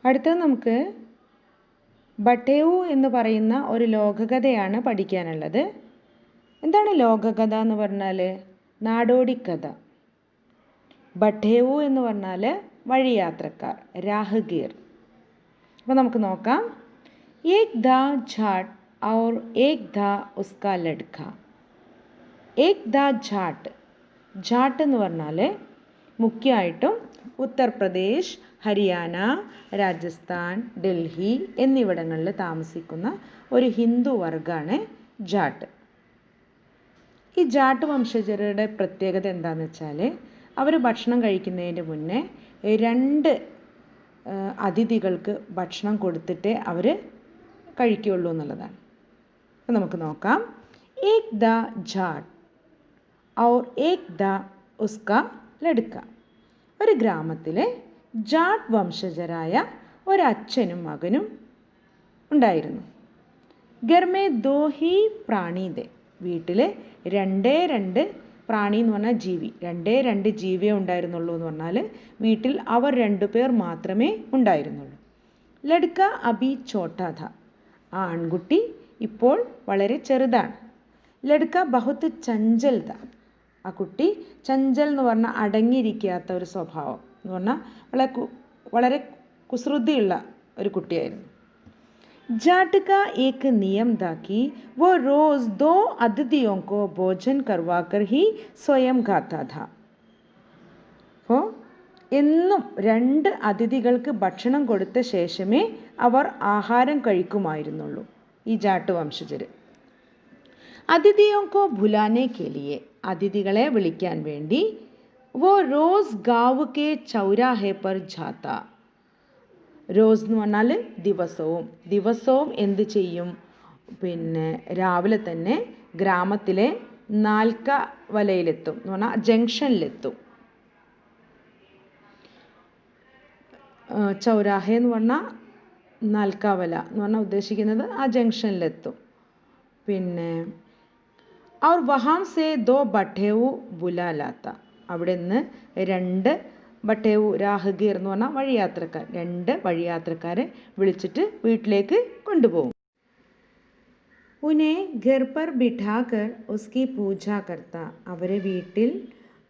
അടുത്തത് നമുക്ക് ബട്ടേവു എന്ന് പറയുന്ന ഒരു ലോകകഥയാണ് പഠിക്കാനുള്ളത്. എന്താണ് ലോകകഥ എന്ന് പറഞ്ഞാൽ? നാടോടിക്കഥ. ബട്ടേവു എന്ന് പറഞ്ഞാൽ വഴിയാത്രക്കാർ, രാഹഗീർ. അപ്പോൾ നമുക്ക് നോക്കാം. ഏക് ധാ ജാട്ട് ഔർ ഏക് ധാ ഉസ്കാ ലഡ്ക. ഏക് ധാ ജാട്ട്. ജാട്ട് എന്ന് പറഞ്ഞാൽ മുഖ്യമായിട്ടും ഉത്തർപ്രദേശ്, ഹരിയാന, രാജസ്ഥാൻ, ഡൽഹി എന്നിവിടങ്ങളിൽ താമസിക്കുന്ന ഒരു ഹിന്ദു വർഗ്ഗമാണ് ജാട്ട്. ഈ ജാട്ട് വംശജരുടെ പ്രത്യേകത എന്താണെന്ന് വെച്ചാൽ അവർ ഭക്ഷണം കഴിക്കുന്നതിന് മുന്നേ 2 അതിഥികൾക്ക് ഭക്ഷണം കൊടുത്തിട്ടേ അവർ കഴിക്കുകയുള്ളൂ എന്നുള്ളതാണ്. അപ്പോൾ നമുക്ക് നോക്കാം. ഏക് ദ ജാട്ട് ഔർ ഏക് ദ ഉസ്കാ ലഡ്ക. ഒരു ഗ്രാമത്തിലെ ജാട്ട് വംശജരായ ഒരച്ഛനും മകനും ഉണ്ടായിരുന്നു. ഗർമേ ദോ ഹി പ്രാണി ദേ. വീട്ടിൽ 2 പ്രാണി എന്ന് പറഞ്ഞാൽ ജീവി, 2 ജീവിയേ ഉണ്ടായിരുന്നുള്ളൂ എന്ന് പറഞ്ഞാൽ വീട്ടിൽ അവർ 2 പേർ മാത്രമേ ഉണ്ടായിരുന്നുള്ളൂ. ലഡ്ക അബി ചോട്ടാ ഥ. ആ ആൺകുട്ടി ഇപ്പോൾ വളരെ ചെറുതാണ്. ലഡ്ക ബഹുത്ത് ചഞ്ചൽ ഥ. ആ കുട്ടി ചഞ്ചൽ എന്ന് പറഞ്ഞാൽ അടങ്ങിയിരിക്കാത്ത ഒരു സ്വഭാവം എന്ന് പറഞ്ഞാൽ വളരെ കുസൃതിയുള്ള ഒരു കുട്ടിയായിരുന്നു. जाट का एक नियम था कि वो रोज 2 अतिथियों को भोजन करवाकर ही स्वयं खाता था. അപ്പോൾ എന്നും 2 അതിഥികൾക്ക് ഭക്ഷണം കൊടുത്ത ശേഷമേ അവർ ആഹാരം കഴിക്കുമായിരുന്നുള്ളൂ ഈ ജാട്ട് വംശജർ. അതിഥിയോं को बुलाने के लिए, അതിഥികളെ വിളിക്കാൻ വേണ്ടി वो रोज गांव के चौराहे पर जाता. റോസ് എന്ന് പറഞ്ഞാൽ ദിവസവും എന്ത് ചെയ്യും? രാവിലെ തന്നെ ഗ്രാമത്തിലെ നാൽക്ക വലയിലെത്തും എന്ന് പറഞ്ഞാൽ ജംഗ്ഷനിലെത്തും. ചൗരാഹ എന്ന് പറഞ്ഞാൽ നാൽക്കാവല എന്ന് പറഞ്ഞാൽ ഉദ്ദേശിക്കുന്നത് ആ ജംഗ്ഷനിലെത്തും. और वहाँ से 2 बटेऊ बुला लाता. അവിടെ നിന്ന് 2 ബട്ടേവു, രാഹഗീർ എന്ന് പറഞ്ഞാൽ വഴിയാത്രക്കാർ, 2 വഴിയാത്രക്കാരെ വിളിച്ചിട്ട് വീട്ടിലേക്ക് കൊണ്ടുപോകും. ഉനെ ഘർ പർ ബിഠാകർ ഉസ്കി പൂജ കർത്ത. അവരെ വീട്ടിൽ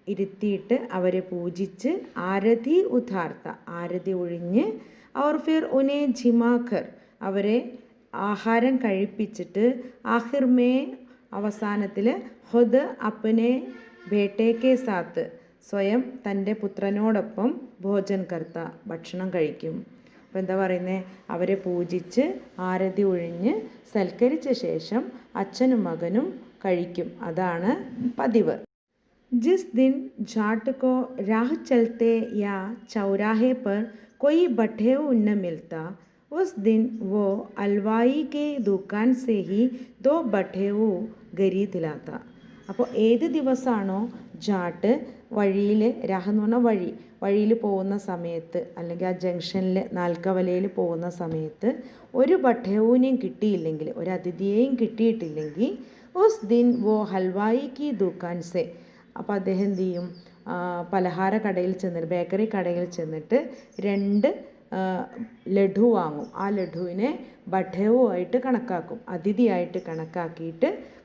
ഇരുത്തിയിട്ട് അവരെ പൂജിച്ച് ആരതി ഉതാർത്ത, ആരതി ഒഴിഞ്ഞ് और फिर उन्हें झिमाकर അവരെ ആഹാരം കഴിപ്പിച്ചിട്ട് ആഖിർ മേ അവസാനത്തിൽ ഖുദ് അപ്നെ ബേട്ടെ കെ സാത്ത് സ്വയം തൻ്റെ പുത്രനോടൊപ്പം ഭോജൻ കർത്ത ഭക്ഷണം കഴിക്കും. അപ്പോൾ എന്താ പറയുന്നത്? അവരെ പൂജിച്ച് ആരതി ഒഴിഞ്ഞ് സൽക്കരിച്ച ശേഷം അച്ഛനും മകനും കഴിക്കും. അതാണ് പതിവ്. जिस दिन जाट को राह चलते या चौराहे पर कोई बटेऊ न मिलता, उस दिन वो अलवाई के दुकान से ही 2 बटेऊ खरीद लाता. അപ്പോൾ ഏത് ദിവസമാണോ ജാട്ട് വഴിയിൽ, രാഹ എന്ന് പറഞ്ഞാൽ വഴിയിൽ പോകുന്ന സമയത്ത്, അല്ലെങ്കിൽ ആ ജംഗ്ഷനിൽ നാൽക്കവലയിൽ പോകുന്ന സമയത്ത് ഒരു ബട്ടേവിനെയും കിട്ടിയില്ലെങ്കിൽ, ഒരു അതിഥിയെയും കിട്ടിയിട്ടില്ലെങ്കിൽ ഉസ് ദിൻ വോ ഹൽവായി കി ദുക്കാൻ സെ, അപ്പോൾ അദ്ദേഹം എന്ത് ചെയ്യും? പലഹാര കടയിൽ ചെന്നിട്ട്, ബേക്കറി കടയിൽ ചെന്നിട്ട് 2 ലഡു വാങ്ങും. ആ ലഡുവിനെ ബട്ടേവുമായിട്ട് കണക്കാക്കും, അതിഥിയായിട്ട്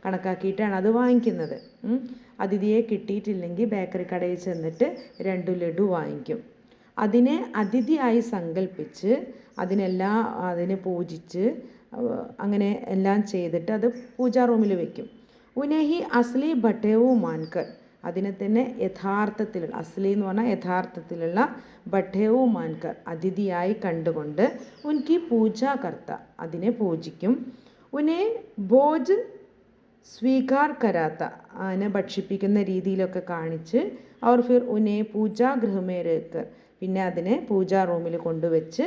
കണക്കാക്കിയിട്ടാണ് അത് വാങ്ങിക്കുന്നത്. അതിഥിയെ കിട്ടിയിട്ടില്ലെങ്കിൽ ബേക്കറി കടയിൽ ചെന്നിട്ട് 2 ലഡു വാങ്ങിക്കും. അതിനെ അതിഥിയായി സങ്കല്പിച്ച് അതിനെ പൂജിച്ച് അങ്ങനെ എല്ലാം ചെയ്തിട്ട് അത് പൂജാ റൂമിൽ വെക്കും. ഉനഹി അസ്ലി ബട്ടേവു മാൻകർ, അതിനെ തന്നെ യഥാർത്ഥത്തിലുള്ള, അസ്ലി എന്ന് പറഞ്ഞാൽ യഥാർത്ഥത്തിലുള്ള, ബട്ടേവു മാൻകർ അതിഥിയായി കണ്ടുകൊണ്ട് ഉൻകി പൂജ കർത്ത അതിനെ പൂജിക്കും. ഉനെ ഭോജ് സ്വീകാർ കരാത്ത അതിനെ ഭക്ഷിപ്പിക്കുന്ന രീതിയിലൊക്കെ കാണിച്ച് और फिर उन्हें പൂജാഗൃഹ में रखकर പിന്നെ അതിനെ പൂജാ റൂമിൽ കൊണ്ടുവച്ച്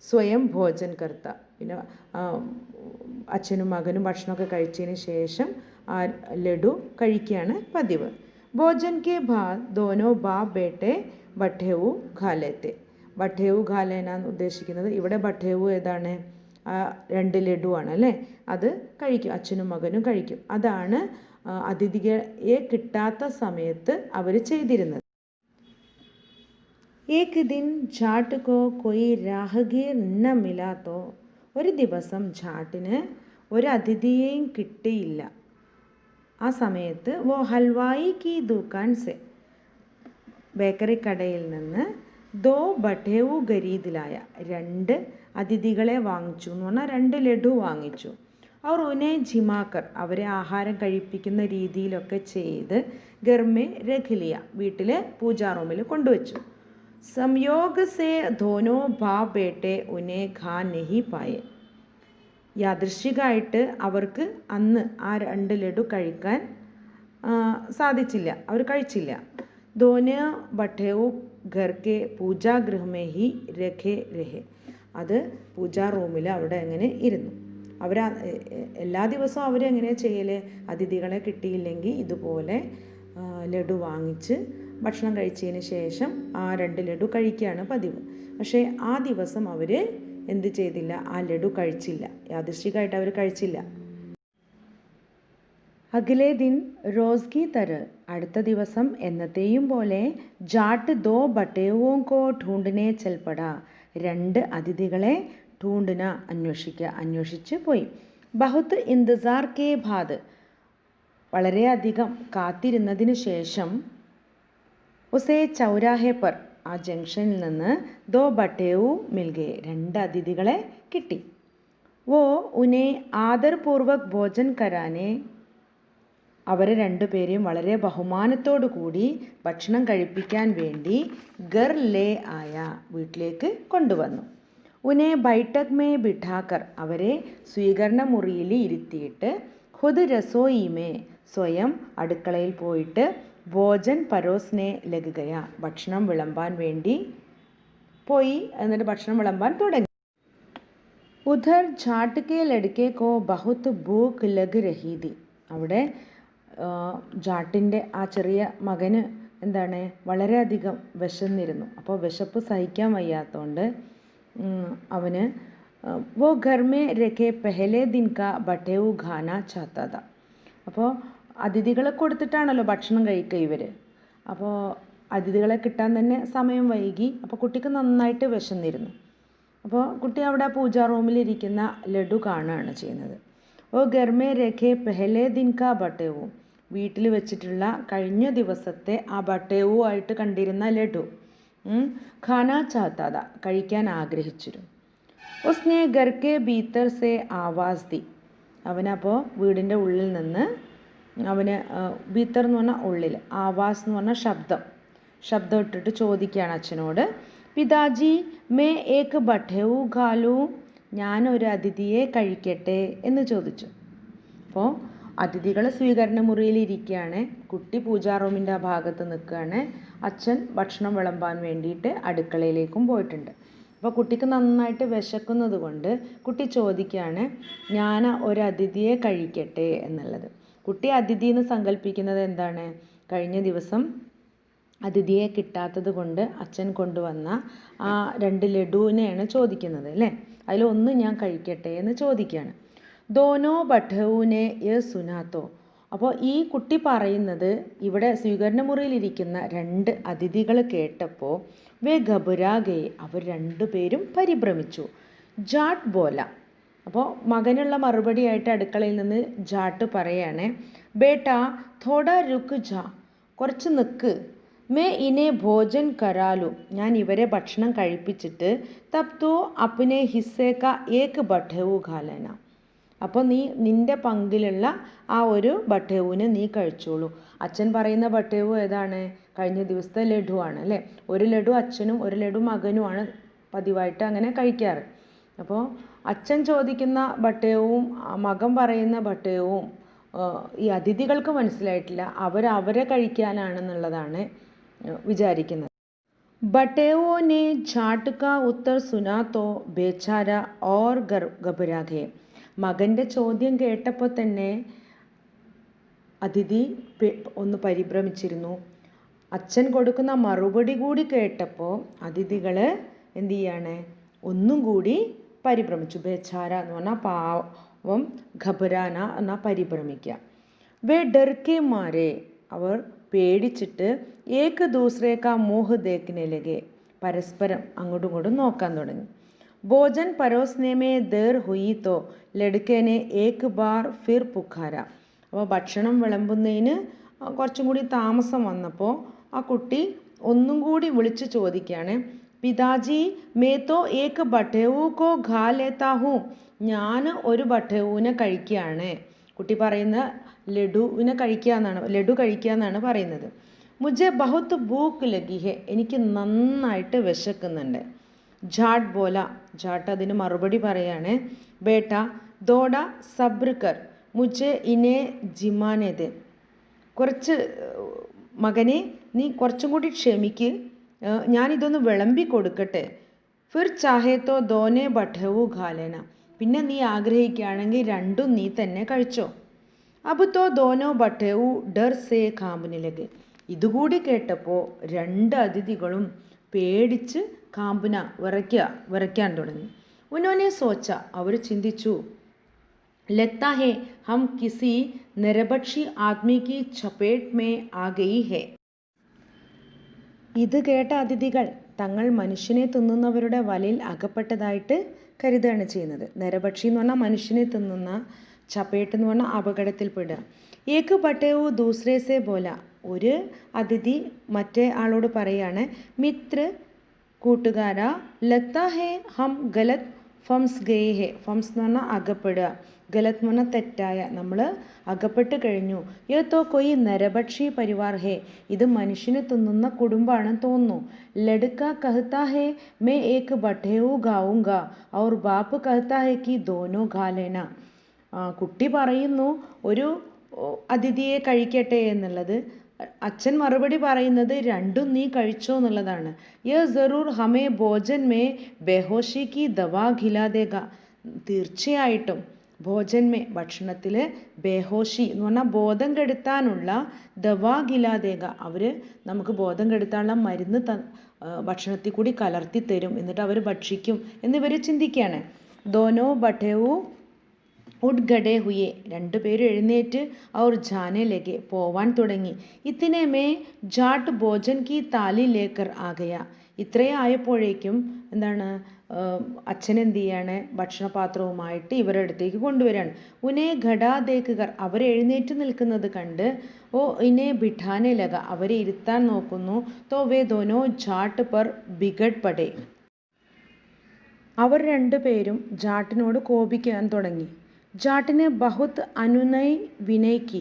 സ്വയം ഭോജൻ കർത്ത, പിന്നെ അച്ഛനും മകനും ഭക്ഷണമൊക്കെ കഴിച്ചതിന് ശേഷം ആ ലഡു കഴിക്കുകയാണ് പതിവ്. ഭോജൻ കെ ബാദ് ദോനോ ബാപ് ബേട്ടെ ബട്ടേവു ഖാ ലേത്തെ. ബട്ടേവു ഖാ ലേന എന്ന് ഉദ്ദേശിക്കുന്നത് ഇവിടെ ബട്ടേവു ഏതാണ്? 2 ലഡു ആണ് അല്ലേ, അത് കഴിക്കും, അച്ഛനും മകനും കഴിക്കും. അതാണ് അതിഥിയെ കിട്ടാത്ത സമയത്ത് അവർ ചെയ്തിരുന്നത്. एक दिन जाट को कोई राहगीर न मिला तो ഒരു ദിവസം ജാട്ടിന് ഒരു അതിഥിയെയും കിട്ടിയില്ല. ആ സമയത്ത് വോ ഹൽവായി കി ദുകാൻ സെ ബേക്കറി കടയിൽ നിന്ന് ദോ ബട്ടേവു ഖരീദിലായ രണ്ട് അതിഥികളെ വാങ്ങിച്ചു എന്ന് പറഞ്ഞാൽ രണ്ട് ലഡു വാങ്ങിച്ചു. അവർ ഉനെ ജിമാക്കർ അവരെ ആഹാരം കഴിപ്പിക്കുന്ന രീതിയിലൊക്കെ ചെയ്ത് ഗർമെ രഖിലിയ വീട്ടിൽ പൂജാ റൂമിൽ കൊണ്ടുവച്ചു. സംयोग से दोनों बाप बेटे उन्हें खा नहीं पाए. യാദൃശ്ചികമായിട്ട് അവർക്ക് അന്ന് ആ രണ്ട് ലഡു കഴിക്കാൻ സാധിച്ചില്ല, അവർ കഴിച്ചില്ല. ദോനോ ബട്ടേവു ഘർ കെ പൂജാഗൃഹ മേ ഹി രഖേ രഹേ. അത് പൂജാ റൂമിൽ അവിടെ അങ്ങനെ ഇരുന്നു. അവർ എല്ലാ ദിവസവും അവരെങ്ങനെ ചെയ്യല്, അതിഥികളെ കിട്ടിയില്ലെങ്കിൽ ഇതുപോലെ ലഡു വാങ്ങിച്ച് ഭക്ഷണം കഴിച്ചതിന് ശേഷം ആ രണ്ട് ലഡു കഴിക്കുകയാണ് പതിവ്. പക്ഷേ ആ ദിവസം അവർ എന്ത് ചെയ്തില്ല, ആ ലഡു കഴിച്ചില്ല, യാദൃശ്ചികമായിട്ട് അവർ കഴിച്ചില്ല. അഗലേ ദിൻ റോസ് കി തര അടുത്ത ദിവസം എന്നത്തെയും പോലെ ജാട്ട് ദോ ബട്ടേവോ കോ ഢൂണ്ടനെ ചൽപട രണ്ട് അതിഥികളെ ഢൂണ്ടന അന്വേഷിച്ച് പോയി. ബഹുത്ത് ഇന്തസാർ കെ ബാദ് വളരെയധികം കാത്തിരുന്നതിന് ശേഷം ഉസേ ചൗരാഹെ പർ ആ ജംഗ്ഷനിൽ നിന്ന് ദോ ബട്ടേവു മിൽഗെ രണ്ട് അതിഥികളെ കിട്ടി. വോ ഉനെ ആദർപൂർവക് ഭോജൻ കരാനെ അവരെ രണ്ടുപേരെയും വളരെ ബഹുമാനത്തോടു കൂടി ഭക്ഷണം കഴിപ്പിക്കാൻ വേണ്ടി ഗർ ലേ ആയ വീട്ടിലേക്ക് കൊണ്ടുവന്നു. ഉനെ ബൈഠക് മേ ബിഠാക്കർ അവരെ സ്വീകരണ മുറിയിൽ ഇരുത്തിയിട്ട് ഖുദ് രസോയി മേ സ്വയം അടുക്കളയിൽ പോയിട്ട് ഭോജൻ പരോസ്നെ ലഗുകയ ഭക്ഷണം വിളമ്പാൻ വേണ്ടി പോയി. എന്നിട്ട് ഭക്ഷണം വിളമ്പാൻ തുടങ്ങി. ഉധർ ജാട്ട് കെ ലഡ്കെ കോ ബഹുത്ത് ഭൂഖ് ലഗ് രഹി തി. അവിടെ ജാട്ടിൻ്റെ ആ ചെറിയ മകന് എന്താണ് വളരെയധികം വിശന്നിരുന്നു. അപ്പോൾ വിശപ്പ് സഹിക്കാൻ വയ്യാത്തതുകൊണ്ട് അവന് വോ ഘർ മേ രഖേ പെഹലെ ദിൻ കാ ബട്ടേവു ഖാന ചാഹതാ താ. അപ്പോൾ അതിഥികളെ കൊടുത്തിട്ടാണല്ലോ ഭക്ഷണം കഴിക്കുക ഇവർ. അപ്പോൾ അതിഥികളെ കിട്ടാൻ തന്നെ സമയം വൈകി. അപ്പോൾ കുട്ടിക്ക് നന്നായിട്ട് വിശന്നിരുന്നു. അപ്പോൾ കുട്ടി അവിടെ പൂജാ റൂമിലിരിക്കുന്ന ലഡു കാണുകയാണ് ചെയ്യുന്നത്. ഓ ഗർമേ രഖേ പെഹലെ ദിൻ കാ ബട്ടേവു വീട്ടിൽ വെച്ചിട്ടുള്ള കഴിഞ്ഞ ദിവസത്തെ ആ ബട്ടേവു ആയിട്ട് കണ്ടിരുന്ന ലഡു ഖാന ചാഹതാ താ കഴിക്കാൻ ആഗ്രഹിച്ചിരുന്നു. ഉസ്നെ ഘർ കെ ഭീതർ സെ ആവാസ് ദി. അവനപ്പോൾ വീടിൻ്റെ ഉള്ളിൽ നിന്ന് അവന് ഭീതർ എന്ന് പറഞ്ഞാൽ ഉള്ളിൽ, ആവാസ് എന്ന് പറഞ്ഞാൽ ശബ്ദം ഇട്ടിട്ട് ചോദിക്കുകയാണ് അച്ഛനോട്, പിതാജി മേ ഏക് ബട്ടേവു ഖാലൂ ഞാനൊരു അതിഥിയെ കഴിക്കട്ടെ എന്ന് ചോദിച്ചു. അപ്പോൾ അതിഥികൾ സ്വീകരണ മുറിയിൽ ഇരിക്കുകയാണ്, കുട്ടി പൂജാ റൂമിൻ്റെ ആ ഭാഗത്ത് നിൽക്കുകയാണ്, അച്ഛൻ ഭക്ഷണം വിളമ്പാൻ വേണ്ടിയിട്ട് അടുക്കളയിലേക്കും പോയിട്ടുണ്ട്. അപ്പോൾ കുട്ടിക്ക് നന്നായിട്ട് വിശക്കുന്നത് കൊണ്ട് കുട്ടി ചോദിക്കുകയാണ്, ഞാൻ ഒരു അതിഥിയെ കഴിക്കട്ടെ എന്നുള്ളത്. കുട്ടി അതിഥി എന്ന് സങ്കല്പിക്കുന്നത് എന്താണ്, കഴിഞ്ഞ ദിവസം അതിഥിയെ കിട്ടാത്തത് കൊണ്ട് അച്ഛൻ കൊണ്ടുവന്ന ആ രണ്ട് ലഡുവിനെയാണ് ചോദിക്കുന്നത് അല്ലേ. അതിലൊന്ന് ഞാൻ കഴിക്കട്ടെ എന്ന് ചോദിക്കുകയാണ്. ദോനോ ബട്ടേവുനെ യ സുനാത്തോ. അപ്പോൾ ഈ കുട്ടി പറയുന്നത് ഇവിടെ സ്വീകരണ മുറിയിലിരിക്കുന്ന രണ്ട് അതിഥികൾ കേട്ടപ്പോൾ വേ ഘബുരാഗെ അവർ രണ്ടുപേരും പരിഭ്രമിച്ചു. ജാട്ട് ബോല. അപ്പോൾ മകനുള്ള മറുപടിയായിട്ട് അടുക്കളയിൽ നിന്ന് ജാട്ട് പറയാണ്, ബേട്ടാ തോട രുക്ക് ജാ, കുറച്ച് നിൽക്ക്, മേ ഇനെ ഭോജൻ കരാലു ഞാൻ ഇവരെ ഭക്ഷണം കഴിപ്പിച്ചിട്ട് തബ് തോ അപ്നെ ഹിസ്സേ കാ ഏക് ബട്ടേവു ഖാലന. അപ്പോൾ നീ നിൻ്റെ പങ്കിലുള്ള ആ ഒരു ബട്ടേവുവിന് നീ കഴിച്ചോളൂ. അച്ഛൻ പറയുന്ന ബട്ടേവു ഏതാണ്, കഴിഞ്ഞ ദിവസത്തെ ലഡു ആണ് അല്ലേ. ഒരു ലഡു അച്ഛനും ഒരു ലഡു മകനുമാണ് പതിവായിട്ട് അങ്ങനെ കഴിക്കാറ്. അപ്പോൾ അച്ഛൻ ചോദിക്കുന്ന ബട്ടേവും മകൻ പറയുന്ന ബട്ടേവും ഈ അതിഥികൾക്ക് മനസ്സിലായിട്ടില്ല, അവരെ കഴിക്കാനാണെന്നുള്ളതാണ് വിചാരിക്കുന്നത്. बटेवो ने जाट का उत्तर सुना तो बेचारा और घबरा गए. മകൻ്റെ ചോദ്യം കേട്ടപ്പോൾ തന്നെ അതിഥി ഒന്ന് പരിഭ്രമിച്ചിരുന്നു. അച്ഛൻ കൊടുക്കുന്ന മറുപടി കൂടി കേട്ടപ്പോൾ അതിഥികൾ എന്ത് ചെയ്യാണ്, ഒന്നും കൂടി പരിഭ്രമിച്ചു. ബേച്ചാര എന്ന് പറഞ്ഞാൽ പാവം, ഘബരാന എന്നാൽ പരിഭ്രമിക്കുക. വേ ഡർക്കെ മാരെ അവർ പേടിച്ചിട്ട് ഏക് ദൂസരെ കാ മുഹ് ദേഖ്നെ ലഗെ പരസ്പരം അങ്ങോട്ടും ഇങ്ങോട്ടും നോക്കാൻ തുടങ്ങി. ഭോജൻ പരോസ്നെ മേ ദേർ ഹുയി തോ ലഡ്കേനെ ഏക് ബാർ ഫിർ പുക്കാര. അപ്പോൾ ഭക്ഷണം വിളമ്പുന്നതിന് കുറച്ചും കൂടി താമസം വന്നപ്പോൾ ആ കുട്ടി ഒന്നും കൂടി വിളിച്ച് ചോദിക്കുകയാണ്, പിതാജി മേ തോ ഏക് ബട്ടേവു കോ ഖാ ലേത്താ ഹൂ. ഞാൻ ഒരു ബട്ടേവുവിനെ കഴിക്കുകയാണ്. കുട്ടി പറയുന്ന ലഡുവിനെ ലഡു കഴിക്കുക എന്നാണ് പറയുന്നത്. മുझे बहुत भूख लगी है. എനിക്ക് നന്നായിട്ട് വിശക്കുന്നുണ്ട്. ജാട്ട് ബോല. ജാട്ട് അതിന് മറുപടി പറയാണ്, ബേട്ട ദോഡ സബ്ർ കർ മുझे ഇനെ ജിമാനെ ദേ. മകനെ നീ കുറച്ചും കൂടി ക്ഷമിക്ക്, ഞാനിതൊന്ന് വിളമ്പി കൊടുക്കട്ടെ. ഫിർ ചാഹേ തോ ദോനെ ബട്ടേവു ഖാ ലേന. പിന്നെ നീ ആഗ്രഹിക്കുകയാണെങ്കിൽ രണ്ടും നീ തന്നെ കഴിച്ചോ. അബ് തോ ദോനോ ബട്ടേവു ഡർ സേ കാമ്പിനെ ലഗെ. ഇതുകൂടി കേട്ടപ്പോൾ രണ്ട് അതിഥികളും പേടിച്ച് കാമ്പുന വിറയ്ക്കാൻ തുടങ്ങി. ഉന്നോനെ സോച്ച. അവർ ചിന്തിച്ചു, ലഗ്താ ഹേ ഹം കിസി നിരപക്ഷി ആദ്മി കി ചപേട്ട് മേ ആ ഗയി ഹേ. ഇത് കേട്ട അതിഥികൾ തങ്ങൾ മനുഷ്യനെ തിന്നുന്നവരുടെ വലയിൽ അകപ്പെട്ടതായിട്ട് കരുതുകയാണ് ചെയ്യുന്നത്. നരഭക്ഷി എന്ന് പറഞ്ഞാൽ മനുഷ്യനെ തിന്നുന്ന, ചപേട്ട് എന്ന് പറഞ്ഞാൽ അപകടത്തിൽപ്പെടുക. ഏക് ബട്ടേവു ദൂസരേ സേ ബോല. ഒരു അതിഥി മറ്റേ ആളോട് പറയാണ്, മിത്ര കൂട്ടുകാരാ, ലഗ്താ ഹേ ഹം ഗലത് ഫംസ് ഗയേ ഹേ. ഫംസ് എന്ന് പറഞ്ഞാൽ അകപ്പെടുക, ഗലത് എന്ന് പറഞ്ഞാൽ തെറ്റായ, നമ്മൾ അകപ്പെട്ട് കഴിഞ്ഞു. യേ തോ കൊയ് നരഭക്ഷി പരിവാർ ഹേ. ഇത് മനുഷ്യനെ തിന്നുന്ന കുടുംബമാണെന്ന് തോന്നുന്നു. ലഡ്ക കഹ്താ ഹേ മേ ഏക് ബട്ടേവു ഖാഊംഗാ ഔർ ബാപ്പ് കഹ്താ ഹേ കി ദോനോ ഖാ ലേന. കുട്ടി പറയുന്നു ഒരു അതിഥിയെ കഴിക്കട്ടെ എന്നുള്ളത്. അച്ഛൻ മറുപടി പറയുന്നത് രണ്ടും നീ കഴിച്ചോ എന്നുള്ളതാണ്. യേ ജറൂർ ഹമേ ഭോജൻ മേ ബേഹോഷി കി ദവാ ഖിലാ ദേഗ. തീർച്ചയായിട്ടും ഭോജൻ മേ ഭക്ഷണത്തിൽ ബേഹോഷി എന്ന് പറഞ്ഞാൽ ബോധം കെടുത്താനുള്ള ദവാ ഖിലാ ദേഗ. അവർ നമുക്ക് ബോധം കെടുത്താനുള്ള മരുന്ന് ഭക്ഷണത്തിൽ കൂടി കലർത്തി തരും, എന്നിട്ട് അവർ ഭക്ഷിക്കും എന്നിവർ ചിന്തിക്കുകയാണ്. ദോനോ ബട്ടേവു ഉഡ് ഗഡേ ഹുയെ. രണ്ടുപേരും എഴുന്നേറ്റ് ഔർ ജാനെ ലഗെ പോവാൻ തുടങ്ങി. ഇത്തിനെ മേ ജാട്ട് ഭോജൻ കി താലി ലേക്കർ ആ ഗയ. ഇത്രയായപ്പോഴേക്കും എന്താണ്, അച്ഛൻ എന്ത് ചെയ്യാണ്, ഭക്ഷണപാത്രവുമായിട്ട് ഇവരുടെ അടുത്തേക്ക് കൊണ്ടുവരികയാണ്. ഉനെ ഘടാ ദേക്കുകർ. അവർ എഴുന്നേറ്റ് നിൽക്കുന്നത് കണ്ട് ഓ ഇനെ ബിഠാനെ ലഗ. അവരെ ഇരുത്താൻ നോക്കുന്നു. തോ വേ ദോനോ ജാട്ട് പർ ബിഗഡ് പടേ. അവർ രണ്ടുപേരും ജാട്ടിനോട് കോപിക്കാൻ തുടങ്ങി. ജാട്ടിനെ ബഹുത് അനുനയ് വിനയ് കി.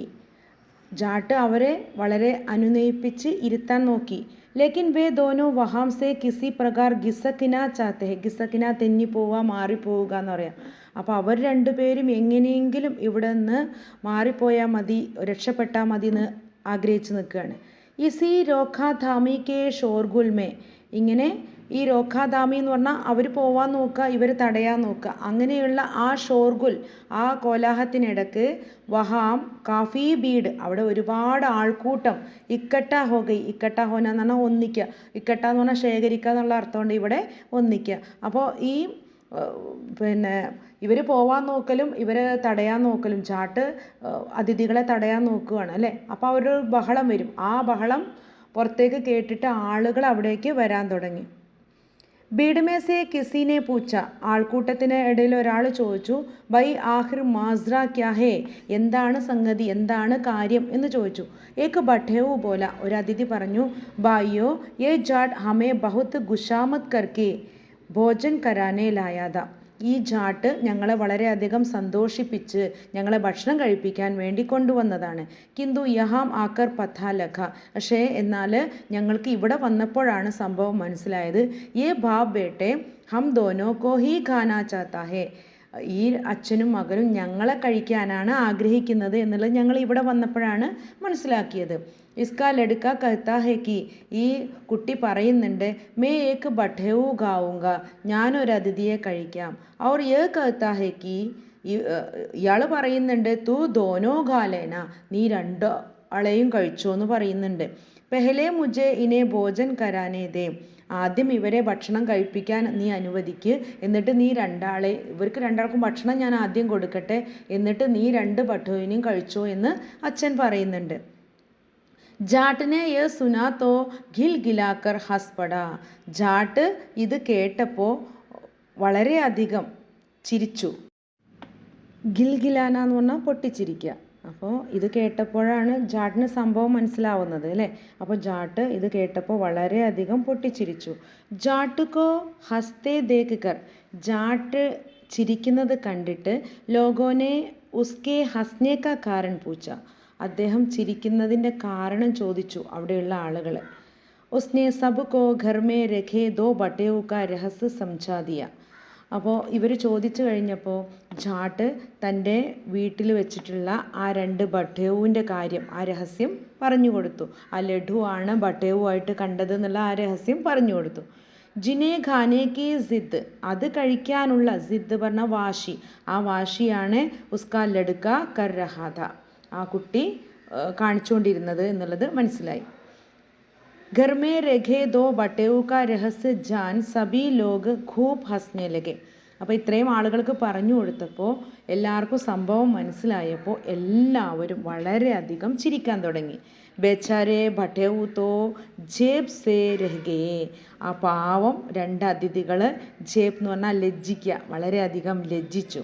ജാട്ട് അവരെ വളരെ അനുനയിപ്പിച്ച് ഇരുത്താൻ നോക്കി. ലേക്കിൻ വേ ദോനോ വഹാം സേ കിസി പ്രകാർ ഗിസക്കിന ചാത്തെ. ഗിസക്കിന തെന്നിപ്പോവുക, മാറിപ്പോവുക എന്ന് പറയാം. അപ്പോൾ അവർ രണ്ടുപേരും എങ്ങനെയെങ്കിലും ഇവിടെ നിന്ന് മാറിപ്പോയാൽ മതി, രക്ഷപ്പെട്ടാൽ മതി എന്ന് ആഗ്രഹിച്ച് നിൽക്കുകയാണ്. ഇസി രോഖാധാമി കെ ഷോർഗുൽമേ. ഇങ്ങനെ ഈ രോഖാധാമി എന്ന് പറഞ്ഞാൽ അവർ പോവാൻ നോക്കുക, ഇവർ തടയാൻ നോക്കുക. അങ്ങനെയുള്ള ആ ഷോർഗുൽ, ആ കോലാഹലത്തിനിടക്ക് വഹാം കാഫി ബീഡ്, അവിടെ ഒരുപാട് ആൾക്കൂട്ടം, ഇക്കട്ട ഹോഗൈ. ഇക്കട്ട ഹോന എന്ന് പറഞ്ഞാൽ ഒന്നിക്കുക, ഇക്കട്ട എന്ന് പറഞ്ഞാൽ ശേഖരിക്കുക എന്നുള്ള അർത്ഥമുണ്ട് ഇവിടെ ഒന്നിക്കുക. അപ്പോൾ ഈ ഇവർ പോവാൻ നോക്കലും ഇവരെ തടയാൻ നോക്കലും, ജാട്ട് അതിഥികളെ തടയാൻ നോക്കുകയാണ് അല്ലേ. അപ്പോൾ അവരൊരു ബഹളം വരും. ആ ബഹളം പുറത്തേക്ക് കേട്ടിട്ട് ആളുകൾ അവിടേക്ക് വരാൻ തുടങ്ങി. ബീഡ്മേസെ കിസിനെ പൂച്ച. ആൾക്കൂട്ടത്തിന് ഇടയിൽ ഒരാൾ ചോദിച്ചു, ബൈ ആഹിർ മാസ്ര ക്യാ ഹേ. എന്താണ് സംഗതി, എന്താണ് കാര്യം എന്ന് ചോദിച്ചു. ഏക് ബട്ടേവു ബോല. ഒരു അതിഥി പറഞ്ഞു, ബായിയോ യേ ജാട്ട് ഹമേ ബഹുത് ഗുഷാമത് കർക്കെ ഭോജൻ കരാനെ ലായാത. ഈ ജാട്ട് ഞങ്ങളെ വളരെയധികം സന്തോഷിപ്പിച്ച് ഞങ്ങളെ ഭക്ഷണം കഴിപ്പിക്കാൻ വേണ്ടി കൊണ്ടുവന്നതാണ്. കിന്തു യഹാം ആക്കർ പഥാ ലഖ. പക്ഷേ എന്നാൽ ഞങ്ങൾക്ക് ഇവിടെ വന്നപ്പോഴാണ് സംഭവം മനസ്സിലായത്. യേ ബാപ് ബേട്ടെ ഹം ദോനോ കോ ഹി ഖാനാ ചാത്താ ഹേ. ഈ അച്ഛനും മകനും ഞങ്ങളെ കഴിക്കാനാണ് ആഗ്രഹിക്കുന്നത് എന്നുള്ളത് ഞങ്ങൾ ഇവിടെ വന്നപ്പോഴാണ് മനസ്സിലാക്കിയത്. ഇസ്കാ ലഡ്ക കഹ്താ ഹേ കി. ഈ കുട്ടി പറയുന്നുണ്ട്, മേ ഏക് ബട്ടേവു ഖാഊംഗ. ഞാനൊരു അതിഥിയെ കഴിക്കാം. ഔർ യേ കഹ്താ ഹേ കി. ഇയാൾ പറയുന്നുണ്ട്, തൂ ദോനോ ഖാ ലേന. നീ രണ്ടു ആളെയും കഴിച്ചോ എന്ന് പറയുന്നുണ്ട്. പെഹലെ മുझे ഇനെ ഭോജൻ കരാനെ ദേ. ആദ്യം ഇവരെ ഭക്ഷണം കഴിപ്പിക്കാൻ നീ അനുവദിക്ക്, എന്നിട്ട് നീ ഇവർക്ക് രണ്ടാൾക്കും ഭക്ഷണം ഞാൻ ആദ്യം കൊടുക്കട്ടെ, എന്നിട്ട് നീ രണ്ട് ബട്ടേവിനെയും കഴിച്ചോ എന്ന് അച്ഛൻ പറയുന്നുണ്ട്. ജാട്ടിനെ യഹ് സുനാ തോ ഗിൽഗിലാക്കർ ഹസ് പടാ. ജാട്ട് ഇത് കേട്ടപ്പോൾ വളരെയധികം ചിരിച്ചു. ഗിൽഗിലാന എന്ന് പറഞ്ഞാൽ പൊട്ടിച്ചിരിക്കുക. അപ്പോൾ ഇത് കേട്ടപ്പോഴാണ് ജാട്ടിന് സംഭവം മനസ്സിലാവുന്നത് അല്ലേ. അപ്പോൾ ജാട്ട് ഇത് കേട്ടപ്പോൾ വളരെയധികം പൊട്ടിച്ചിരിച്ചു. ജാട്ടുകോ ഹസ്തേ ദേഖ് കർ. ജാട്ട് ചിരിക്കുന്നത് കണ്ടിട്ട് ലോഗോനെ ഉസ്കെ ഹസ്നെ കാ കാരൺ പൂച്ച. അദ്ദേഹം ചിരിക്കുന്നതിൻ്റെ കാരണം ചോദിച്ചു അവിടെയുള്ള ആളുകൾ. ഉസ്നെ സബ്കോ ഘർ മേ രഖേ ദോ ബട്ടേവു കാ രഹസ്യ സംജാ ദിയ. അപ്പോൾ ഇവർ ചോദിച്ചു കഴിഞ്ഞപ്പോൾ ജാട്ട് തൻ്റെ വീട്ടിൽ വെച്ചിട്ടുള്ള ആ 2 ബട്ടേവുവിൻ്റെ കാര്യം, ആ രഹസ്യം പറഞ്ഞു കൊടുത്തു. ആ ലഡു ആണ് ബട്ടേവുമായിട്ട് കണ്ടത് എന്നുള്ള ആ രഹസ്യം പറഞ്ഞു കൊടുത്തു. ജിനെ ഖാനെ കി സിദ്. അത് കഴിക്കാനുള്ള സിദ് പറഞ്ഞ വാശി. ആ വാശിയാണ് ഉസ്കാ ലഡ്ക കർ രഹാ ഥ. ആ കുട്ടി കാണിച്ചുകൊണ്ടിരുന്നത് എന്നുള്ളത് മനസ്സിലായി. घर में रखे 2 बटेवों का रहस्य जान सभी लोग खूब हंसने लगे. അപ്പോൾ ഇത്രയും ആളുകൾക്ക് പറഞ്ഞു കൊടുത്തപ്പോൾ എല്ലാവർക്കും സംഭവം മനസ്സിലായപ്പോൾ എല്ലാവരും വളരെയധികം ചിരിക്കാൻ തുടങ്ങി. ബേച്ചാരെ ബട്ടേവു തോ ജേബ് സേ രഹ്ഗയേ. ആ പാവം 2 അതിഥികൾ ജേബ് എന്ന് പറഞ്ഞാൽ ലജ്ജിക്കുക, വളരെയധികം ലജ്ജിച്ചു.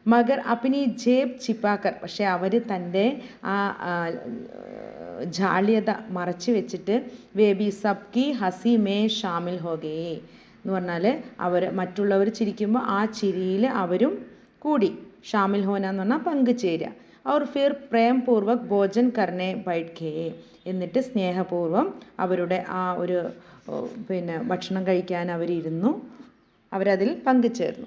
മഗർ അപ്നി ജേബ് ചിപ്പാക്കർ. പക്ഷെ അവർ തൻ്റെ ആ ജാള്യത മറച്ചു വെച്ചിട്ട് വേബി സബ്കി ഹസി മേ ഷാമിൽ ഹോഗേ എന്ന് പറഞ്ഞാൽ അവർ മറ്റുള്ളവർ ചിരിക്കുമ്പോൾ ആ ചിരിയിൽ അവരും കൂടി. ഷാമിൽ ഹോന എന്ന് പറഞ്ഞാൽ പങ്കുചേരുക. അവർ ഫിർ പ്രേംപൂർവക് ഭോജൻ കർണെ ബൈഠേ. എന്നിട്ട് സ്നേഹപൂർവ്വം അവരുടെ ആ ഒരു ഭക്ഷണം കഴിക്കാൻ അവരിരുന്നു. അവരതിൽ പങ്കുചേർന്നു.